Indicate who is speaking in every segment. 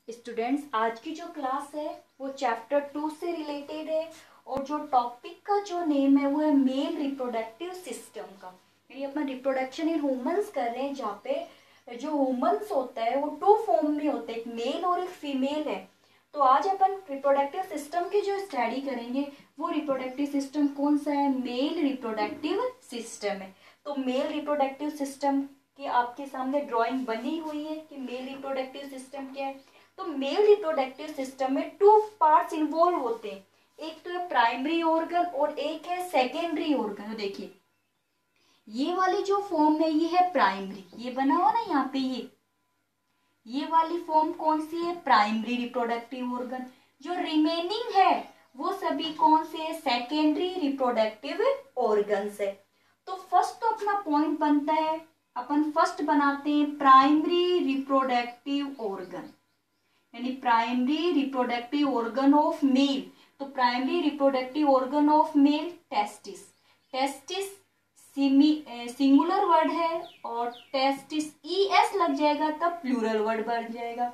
Speaker 1: Students, आज की जो क्लास है वो चैप्टर 2 से रिलेटेड है और जो टॉपिक का जो नेम है वो है मेल रिप्रोडक्टिव सिस्टम का। यानी अपन रिप्रोडक्शन इन ह्यूमंस कर रहे हैं, जहाँ पे जो ह्यूमंस होता है वो टू फॉर्म में होता है, एक मेल और एक फीमेल है। तो आज अपन रिप्रोडक्टिव सिस्टम की जो स्टडी करेंगे वो रिप्रोडक्टिव सिस्टम कौन सा है? मेल रिप्रोडक्टिव सिस्टम है। तो मेल रिप्रोडक्टिव सिस्टम की आपके सामने ड्राइंग बनी हुई है कि मेल रिप्रोडक्टिव सिस्टम क्या है। तो मेल रिप्रोडक्टिव सिस्टम में टू पार्ट्स इन्वॉल्व होते हैं, एक तो है प्राइमरी ऑर्गन और एक है सेकेंडरी ऑर्गन। तो देखिए ये वाली जो फॉर्म है ये है प्राइमरी, ये बना हुआ ना यहाँ पे, ये वाली फॉर्म कौन सी है? Primary reproductive organ. जो रिमेनिंग है वो सभी कौन से है? सेकेंडरी रिप्रोडक्टिव ऑर्गन्स है। तो फर्स्ट तो अपना पॉइंट बनता है, अपन फर्स्ट बनाते हैं प्राइमरी रिप्रोडक्टिव ऑर्गन, यानी primary reproductive organ of male. तो primary reproductive organ of male testis. Testis singular word है और टेस्टिस ES लग जाएगा तब प्लूरल वर्ड बन जाएगा।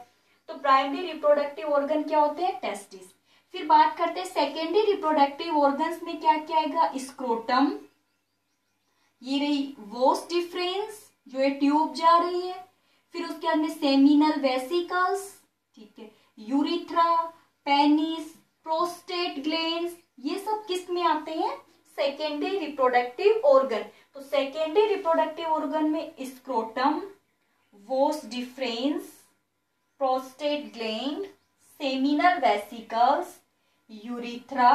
Speaker 1: तो प्राइमरी रिप्रोडक्टिव ऑर्गन क्या होते हैं? टेस्टिस। फिर बात करते हैं सेकेंडरी रिप्रोडक्टिव ऑर्गन्स में क्या क्या आएगा? स्क्रोटम, ये रही वोस डिफरेंस जो है ट्यूब जा रही है। फिर उसके बाद में सेमिनल वेसिकल्स, ठीक है, यूरिथ्रा, पेनिस, प्रोस्टेट ग्लैंड्स, ये सब किस में आते हैं? Secondary reproductive organ. तो सेकेंडरी रिप्रोडक्टिव ऑर्गन में scrotum, vas deferens, prostate gland, seminal vesicles, urethra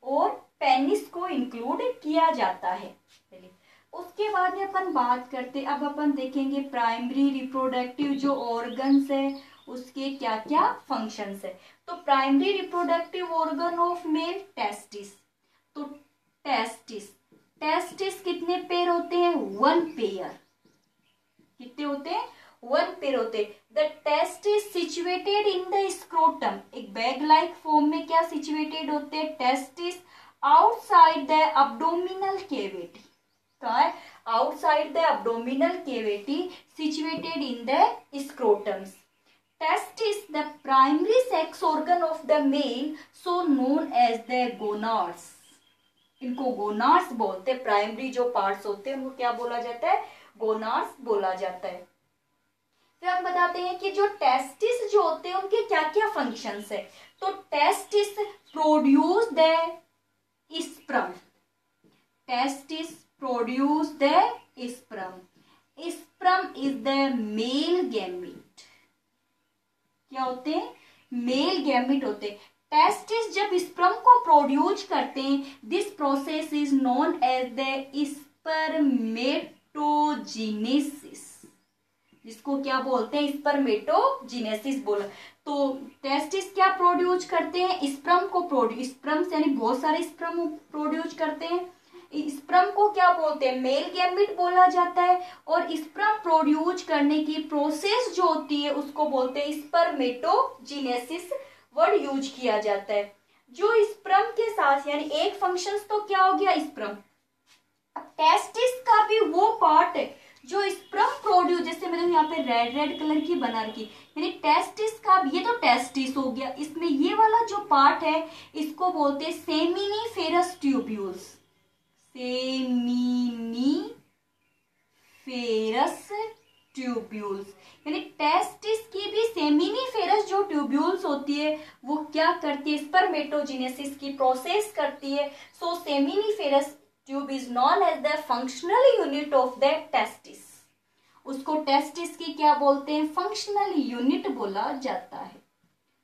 Speaker 1: और पेनिस को इंक्लूड किया जाता है। चलिए उसके बाद में अपन बात करते, अब अपन देखेंगे प्राइमरी रिप्रोडक्टिव जो ऑर्गन्स है उसके क्या क्या फंक्शंस है। तो primary reproductive organ of male testis. तो टेस्टिस, टेस्टिस कितने पेयर होते हैं? 1 पेयर। कितने होते हैं? 1 पेयर होते हैं। The testis situated in the scrotum, एक बैग लाइक फॉर्म में क्या सिचुएटेड होते हैं? Testis outside the abdominal cavity. कहाँ है? Outside the abdominal cavity situated in the scrotums. Testis, the primary sex organ of the male, so known as the gonads. इनको gonads बोलते हैं। Primary जो पार्ट्स होते हैं उनको क्या बोला जाता है? गोनाड्स बोला जाता है। फिर हम बताते हैं कि जो टेस्टिस जो होते हैं उनके क्या क्या फंक्शंस है। तो testis produce the sperm, testis produce the sperm, sperm is the male gamete. क्या होते हैं? मेल गैमेट होते हैं। टेस्टिस जब स्पर्म को प्रोड्यूस करते हैं, this process is known as the spermatogenesis, जिसको क्या बोलते हैं? स्पर्मेटोजेनेसिस बोला। तो टेस्टिस क्या प्रोड्यूस करते हैं? स्पर्म को प्रोड्यूस, स्पर्म यानी बहुत सारे स्पर्म प्रोड्यूस करते हैं। स्पर्म को क्या बोलते हैं? मेल गैमेट बोला जाता है। और स्पर्म प्रोड्यूस करने की प्रोसेस जो होती है उसको बोलते हैं स्पर्मेटोजेनेसिस वर्ड यूज किया जाता है। जो स्पर्म के साथ, यानी एक फंक्शन तो क्या हो गया? स्पर्म। टेस्टिस का भी वो पार्ट है जो स्पर्म प्रोड्यूस, जैसे मैंने यहाँ पे रेड रेड कलर की बना रखी, यानी टेस्टिस का, ये तो टेस्टिस हो गया, इसमें ये वाला जो पार्ट है इसको बोलते हैं सेमिनिफेरस ट्यूब्यूल्स, सेमिनिफेरस ट्यूब्यूल्स। यानी टेस्टिस की भी सेमिनिफेरस जो ट्यूब्यूल्स होती है वो क्या करती है? स्पर्मेटोजेनेसिस की प्रोसेस करती है। So seminiferous tube is known as the functional unit of the testis. उसको टेस्टिस की क्या बोलते हैं? फंक्शनल यूनिट बोला जाता है।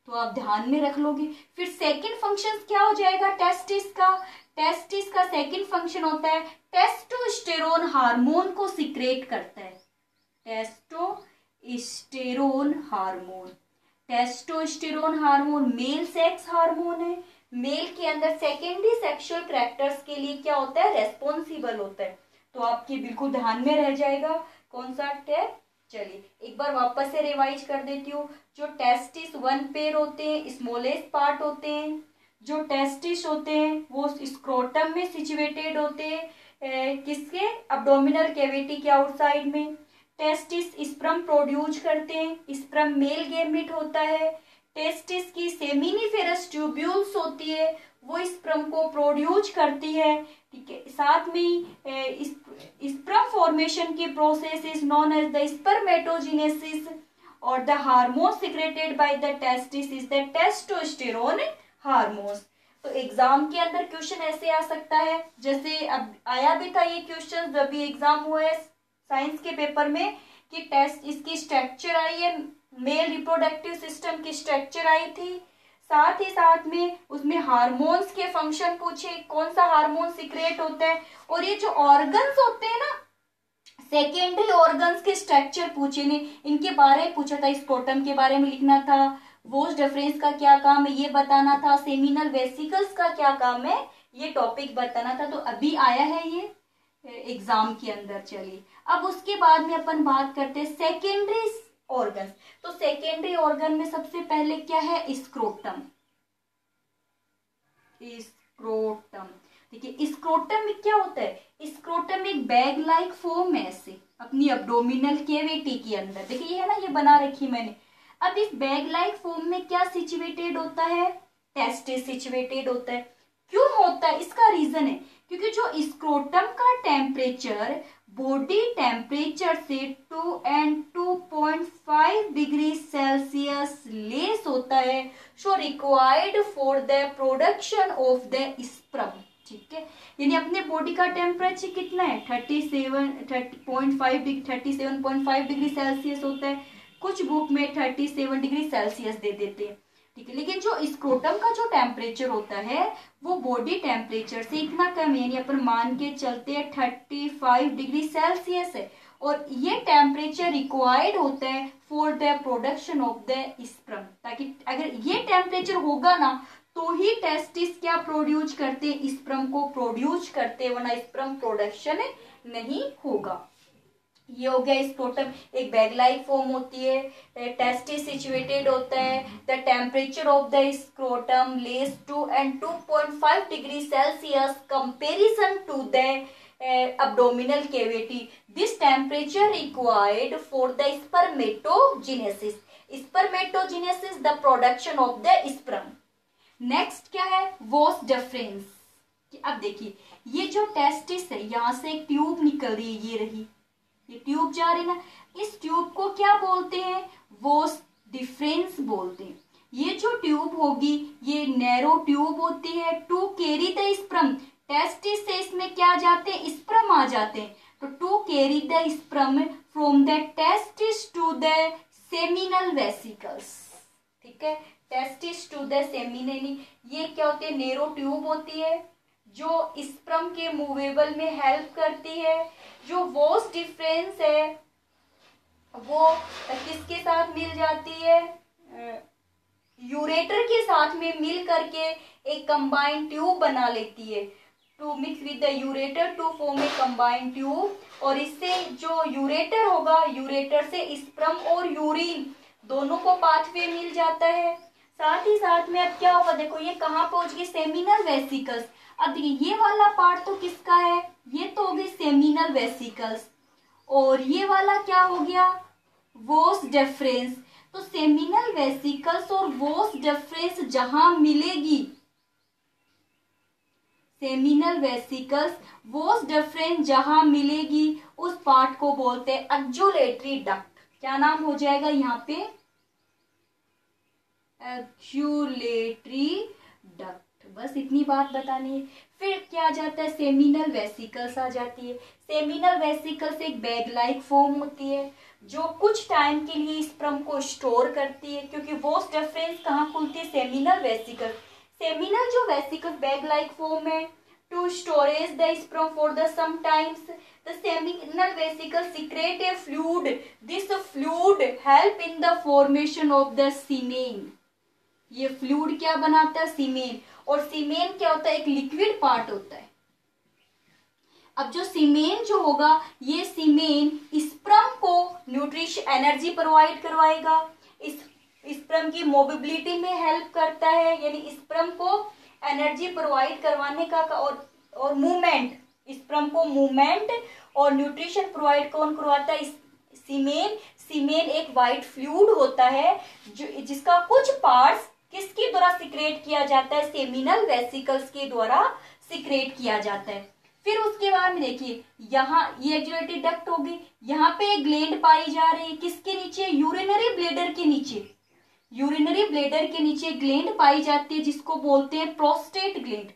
Speaker 1: तो आप ध्यान में रख लोगे। फिर सेकंड फंक्शन क्या हो जाएगा टेस्टिस का? टेस्टिस का सेकंड फंक्शन होता है टेस्टोस्टेरोन हार्मोन को सिक्रेट करता है। Testosterone hormone, testosterone hormone male sex hormone है। मेल के अंदर सेकेंडरी सेक्सुअल कैरेक्टर्स के लिए क्या होता है? रेस्पॉन्सिबल होता है। तो आपके बिल्कुल ध्यान में रह जाएगा कौन सा है। चलिए एक बार वापस से रिवाइज कर देती हूँ। जो टेस्टिस 1 पेयर होते हैं, स्मॉलेस्ट पार्ट होते हैं। जो टेस्टिस होते हैं वो स्क्रोटम में सिचुएटेड होते हैं, किसके? अब्डोमिनल कैविटी के आउटसाइड में। टेस्टिस स्पर्म प्रोड्यूस करते हैं, स्पर्म मेल गैमेट होता है। टेस्टिस की सेमिनिफेरस ट्यूब्यूल्स होती है, वो स्पर्म को प्रोड्यूस करती है, ठीक है। साथ में स्पर्म फॉर्मेशन की process is known as the spermatogenesis और the hormone secreted by the testis is the testosterone hormones. तो एग्जाम के अंदर क्वेश्चन ऐसे आ सकता है, जैसे अब आया भी था ये क्वेश्चन जब भी एग्जाम हुआ है साइंस के पेपर में, कि टेस्ट इसकी स्ट्रक्चर आई है, मेल रिप्रोडक्टिव सिस्टम की स्ट्रक्चर आई थी, साथ ही साथ में उसमें हार्मोन्स के फंक्शन पूछे, कौन सा हार्मोन सिक्रेट होता है, और ये जो ऑर्गन्स होते हैं ना सेकेंडरी ऑर्गन्स के स्ट्रक्चर पूछे ने, इनके बारे में पूछा था। स्क्रोटम के बारे में लिखना था, वोस डिफरेंस का क्या काम है ये बताना था, सेमिनल वेसिकल्स का क्या काम है ये टॉपिक बताना था। तो अभी आया है ये एग्जाम के अंदर। चलिए अब उसके बाद में अपन बात करते हैं सेकेंडरी ऑर्गन। तो सेकेंडरी ऑर्गन में सबसे पहले क्या है, स्क्रोटम। स्क्रोटम, देखिए स्क्रोटम में क्या होता है, स्क्रोटम एक बैग लाइक फॉर्म है ऐसे अपनी एब्डोमिनल कैविटी के अंदर, देखिए ये है ना, ये बना रखी मैंने। अब इस बैग लाइक फॉर्म में क्या सिचुएटेड होता है, टेस्टिस सिचुएटेड होता है। क्यों होता है, इसका रीजन है क्योंकि जो स्क्रोटम का टेम्परेचर बॉडी टेम्परेचर से 2 and 2.5 डिग्री सेल्सियस लेस होता है, so required for the production of the sperm, ठीक है। यानी अपने बॉडी का टेम्परेचर कितना है 37.5 डिग्री सेल्सियस होता है, कुछ बुक में 37 डिग्री सेल्सियस दे देते हैं, ठीक है। लेकिन जो स्क्रोटम का जो टेम्परेचर होता है वो बॉडी टेम्परेचर से इतना कम है, यानी अपन मान के चलते हैं 35 डिग्री सेल्सियस है, और ये टेम्परेचर रिक्वायर्ड होता है for the production of the sperm, ताकि अगर ये टेम्परेचर होगा ना तो ही टेस्टिस क्या प्रोड्यूस करते, स्पर्म को प्रोड्यूस करते, वरना स्पर्म प्रोडक्शन नहीं होगा। ये हो गया स्क्रोटम, एक बैग लाइक फॉर्म होती है, टेस्टिस सिचुएटेड होता है, the temperature of the scrotum less 2 and 2.5 degree Celsius comparison to the abdominal cavity. This temperature required for the spermatogenesis. Spermatogenesis, the production of the sperm. Next क्या है, was difference. अब देखिए ये जो testis है यहाँ से एक ट्यूब निकल रही है, ये रही, ये ट्यूब जा रही ना, इस ट्यूब को क्या बोलते हैं, वॉस डिफरेंस बोलते हैं। ये जो ट्यूब होगी ये नैरो ट्यूब होती है to carry the sperm, testis से इसमें क्या जाते हैं, स्पर्म आ जाते हैं, तो to carry the sperm from the testis to the seminal vesicles, ठीक है। टेस्टिस टू द सेमिनल, ये क्या होती है, नैरो ट्यूब होती है जो स्पर्म के मूवेबल में हेल्प करती है। जो वॉस डिफरेंस है वो किसके साथ मिल जाती है, यूरेटर के साथ में मिल करके एक कंबाइंड ट्यूब बना लेती है, to mix with the ureter to form a combined tube, और इससे जो यूरेटर होगा, यूरेटर से स्पर्म और यूरिन दोनों को पाथवे मिल जाता है। साथ ही साथ में अब क्या होगा, देखो ये कहाँ पहुंच गई, सेमिनल वेसिकल्स। अब देखिए ये वाला पार्ट तो किसका है, ये तो हो गई सेमिनल वेसिकल्स, और ये वाला क्या हो गया, वॉस डिफरेंस। तो सेमिनल वेसिकल्स और वॉस डिफरेंस जहां मिलेगी, सेमिनल वेसिकल्स वॉस डिफरेंस जहां मिलेगी उस पार्ट को बोलते हैं एक्जुलेटरी डक्ट। क्या नाम हो जाएगा यहाँ पे, एक्जुलेटरी डक्ट। बस इतनी बात बतानी है। फिर क्या आ जाता है, सेमिनल वेसिकल्स आ जाती है। सेमिनल वेसिकल्स एक बैग लाइक फॉर्म होती है जो कुछ टाइम के लिए स्पर्म को स्टोर करती है, क्योंकि वॉस डिफरेंस कहाँ खुलती है, सेमिनल वेसिकल। सेमिनल जो वेसिकल बैग लाइक फॉर्म है to storage the sperm for the some times the seminal vesicle secrete a fluid, this fluid help in the formation of the semen. ये fluid क्या बनाता है, सीमेन, और सीमेन क्या होता है, एक लिक्विड पार्ट होता है। अब जो सीमेन जो होगा, ये सीमेन स्पर्म को न्यूट्रिशन एनर्जी प्रोवाइड करवाएगा, इस स्पर्म की मोबिलिटी में हेल्प करता है, यानी स्पर्म को एनर्जी प्रोवाइड करवाने का, और मूवमेंट, स्पर्म को मूवमेंट और न्यूट्रिशन प्रोवाइड कौन करवाता है, सीमेन, सीमेन एक वाइट फ्लूइड होता है जो जिसका कुछ पार्ट्स किसके द्वारा सिक्रेट किया जाता है, सेमिनल वेसिकल्स के द्वारा सिक्रेट किया जाता है। फिर उसके बाद में देखिए यहाँ ये एक्जुलेटरी डक्ट होगी, यहाँ पे ग्लैंड पाई जा रही है किसके नीचे, यूरिनरी ब्लैडर के नीचे, यूरिनरी ब्लैडर के नीचे ग्लैंड पाई जाती है जिसको बोलते हैं प्रोस्टेट ग्लैंड।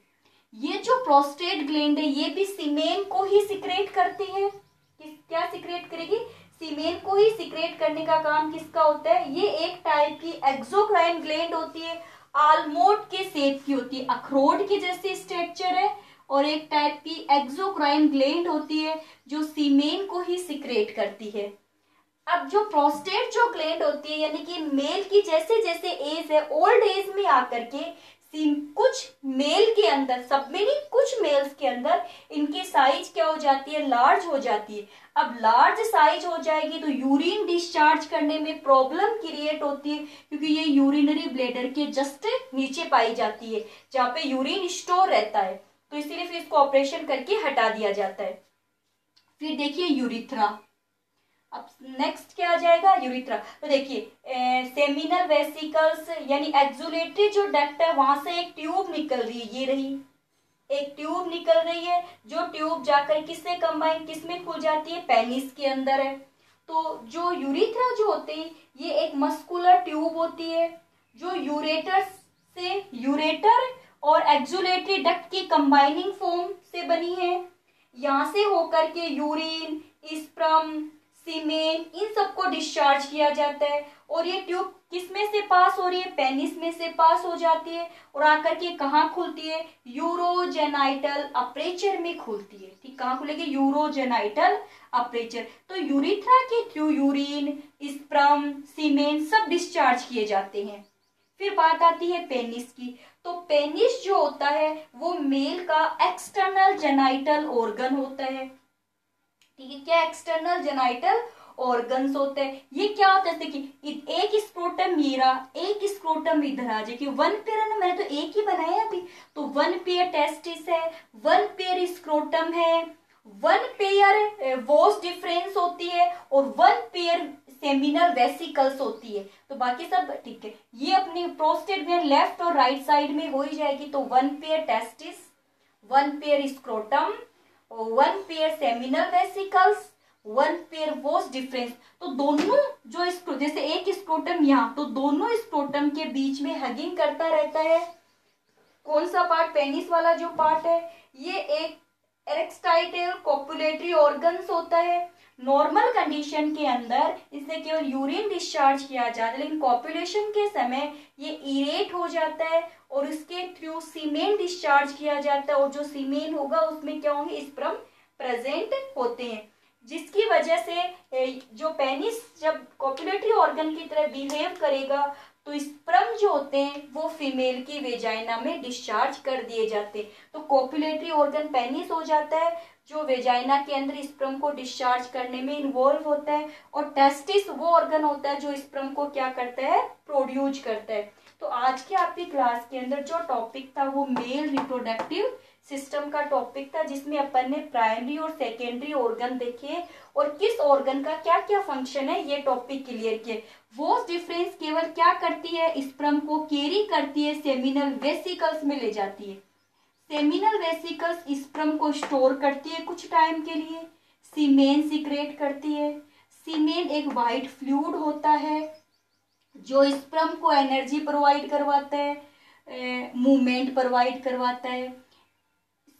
Speaker 1: ये जो प्रोस्टेट ग्लैंड है ये भी सीमेन को ही सिक्रेट करती है। क्या सिक्रेट करेगी, सीमेन को ही सिक्रेट करने का काम किसका होता है। ये एक टाइप की एक्सोक्राइन ग्लैंड होती है, आलमोंड के शेप की होती है, अखरोट के जैसे स्ट्रक्चर है, और एक टाइप की एक्सोक्राइन ग्लैंड होती है जो सीमेन को ही सिक्रेट करती है। अब जो प्रोस्टेट जो ग्लैंड होती है यानी कि मेल की जैसे जैसे एज है, ओल्ड एज में आकर के कुछ मेल के अंदर, सब में नहीं, कुछ मेल्स के अंदर इनकी साइज क्या हो जाती है, लार्ज हो जाती है। अब लार्ज साइज हो जाएगी तो यूरिन डिस्चार्ज करने में प्रॉब्लम क्रिएट होती है, क्योंकि ये यूरिनरी ब्लैडर के जस्ट नीचे पाई जाती है जहाँ पे यूरिन स्टोर रहता है, तो इसीलिए फिर इसको ऑपरेशन करके हटा दिया जाता है। फिर देखिए यूरिथ्रा, अब नेक्स्ट क्या आ जाएगा, यूरिथ्रा। तो देखिए सेमिनल वेसिकल्स यानी एक्जुलेटरी जो डक्ट है वहां से एक ट्यूब निकल रही है, ये रही एक ट्यूब निकल रही है, जो ट्यूब जाकर किससे कंबाइन, किसमें खुल जाती है, पेनिस के अंदर है। तो जो यूरिथ्रा जो होते हैं ये एक मस्कुलर ट्यूब होती है जो यूरेटर और एक्जुलेटरी डक्ट की कंबाइनिंग फॉर्म से बनी है। यहाँ से होकर के यूरिन, स्पर्म, सीमेन इन सबको डिस्चार्ज किया जाता है, और ये ट्यूब किस में से पास हो रही है, पेनिस में से पास हो जाती है, और आकर के कहाँ खुलती है, यूरोजेनाइटल अपर्चर में खुलती है। ठीक, कहाँ खुलेगी, यूरोजेनाइटल अपर्चर। तो यूरिथ्रा के थ्रू यूरिन, स्पर्म, सीमेन सब डिस्चार्ज किए जाते हैं। फिर बात आती है पेनिस की। तो पेनिस जो होता है वो मेल का एक्सटर्नल जेनाइटल ऑर्गन होता है। ठीक है, क्या एक्सटर्नल जेनाइटल ऑर्गन्स होते हैं। ये क्या होता है, देखिए एक स्क्रोटम मेरा, एक स्क्रोटम इधर आ जाए, वन पेयर है ना, मैंने तो एक ही बनाया अभी, तो वन पेयर टेस्टिस है, वन पेयर स्क्रोटम है, वन पेयर वोस डिफरेंस होती है, और वन पेयर सेमिनल वेसिकल्स होती है। तो बाकी सब ठीक है, ये अपनी प्रोस्टेट में लेफ्ट और राइट साइड में हो ही जाएगी। तो one pair testis, one pair scrotum, one pair seminal vesicles, one pair vas deferens. तो दोनों जो जैसे एक स्क्रोटम यहाँ, तो दोनों स्क्रोटम के बीच में हगिंग करता रहता है। कौन सा पार्ट, पेनिस वाला जो पार्ट है, ये एक एरेक्टाइल कोपुलेटरी ऑर्गन्स होता है। नॉर्मल कंडीशन के अंदर इससे केवल यूरिन डिस्चार्ज किया जाता है, लेकिन कॉपुलेशन के समय ये इरेट हो जाता है और इसके थ्रू सीमेन डिस्चार्ज किया जाता है, और जो सीमेन होगा उसमें क्या होंगे, स्पर्म प्रेजेंट होते हैं, जिसकी वजह से जो पेनिस जब कॉपुलेटरी ऑर्गन की तरह बिहेव करेगा तो स्पर्म जो होते हैं वो फीमेल की वेजाइना में डिस्चार्ज कर दिए जाते हैं। तो कॉपुलेटरी ऑर्गन पेनिस हो जाता है जो वेजाइना के अंदर स्पर्म को डिस्चार्ज करने में इन्वॉल्व होता है, और टेस्टिस वो ऑर्गन होता है जो स्पर्म को क्या करता है, प्रोड्यूस करता है। तो आज के आपकी क्लास के अंदर जो टॉपिक था वो मेल रिप्रोडक्टिव सिस्टम का टॉपिक था, जिसमें अपन ने प्राइमरी और सेकेंडरी ऑर्गन देखे और किस ऑर्गन का क्या क्या फंक्शन है ये टॉपिक क्लियर किए। वोस डिफरेंस केवल क्या करती है, स्पर्म को कैरी करती है, सेमिनल वेसिकल्स में ले जाती है। सेमिनल वेसिकल्स स्पर्म को स्टोर करती है कुछ टाइम के लिए, सीमेन सीक्रेट करती है। सीमेन एक वाइट फ्लूइड होता है जो स्पर्म को एनर्जी प्रोवाइड करवाता है, मूवमेंट प्रोवाइड करवाता है।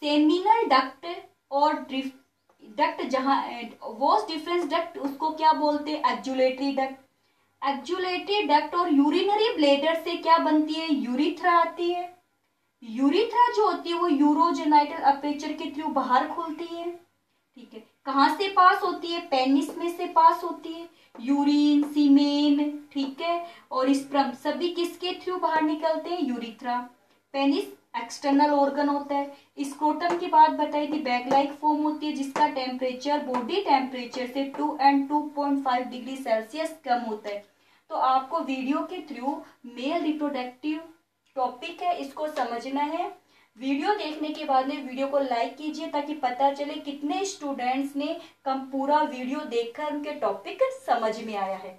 Speaker 1: सेमिनल डक्ट और डक्ट जहां वोस डिफरेंस डक्ट उसको क्या बोलते हैं, एक्जुलेटरी डक्ट। एक्जुलेटरी डक्ट और यूरिनरी ब्लैडर से क्या बनती है, यूरिथ्रा आती है। यूरिथ्रा जो होती है वो यूरोजेनाइटल अपर्चर के थ्रू बाहर खुलती है। ठीक है, कहाँ से पास होती है, पेनिस में से पास होती है। यूरिन, सीमेन, ठीक है, और स्पर्म सभी किसके थ्रू बाहर निकलते हैं, यूरिथ्रा। पेनिस एक्सटर्नल ऑर्गन होता है। स्क्रोटम की बात बताई थी, बैग लाइक फॉर्म होती है जिसका टेम्परेचर बॉडी टेम्परेचर से 2 and 2.5 डिग्री सेल्सियस कम होता है। तो आपको वीडियो के थ्रू मेल रिप्रोडक्टिव टॉपिक है, इसको समझना है। वीडियो देखने के बाद में वीडियो को लाइक कीजिए ताकि पता चले कितने स्टूडेंट्स ने कम पूरा वीडियो देखकर उनके टॉपिक समझ में आया है।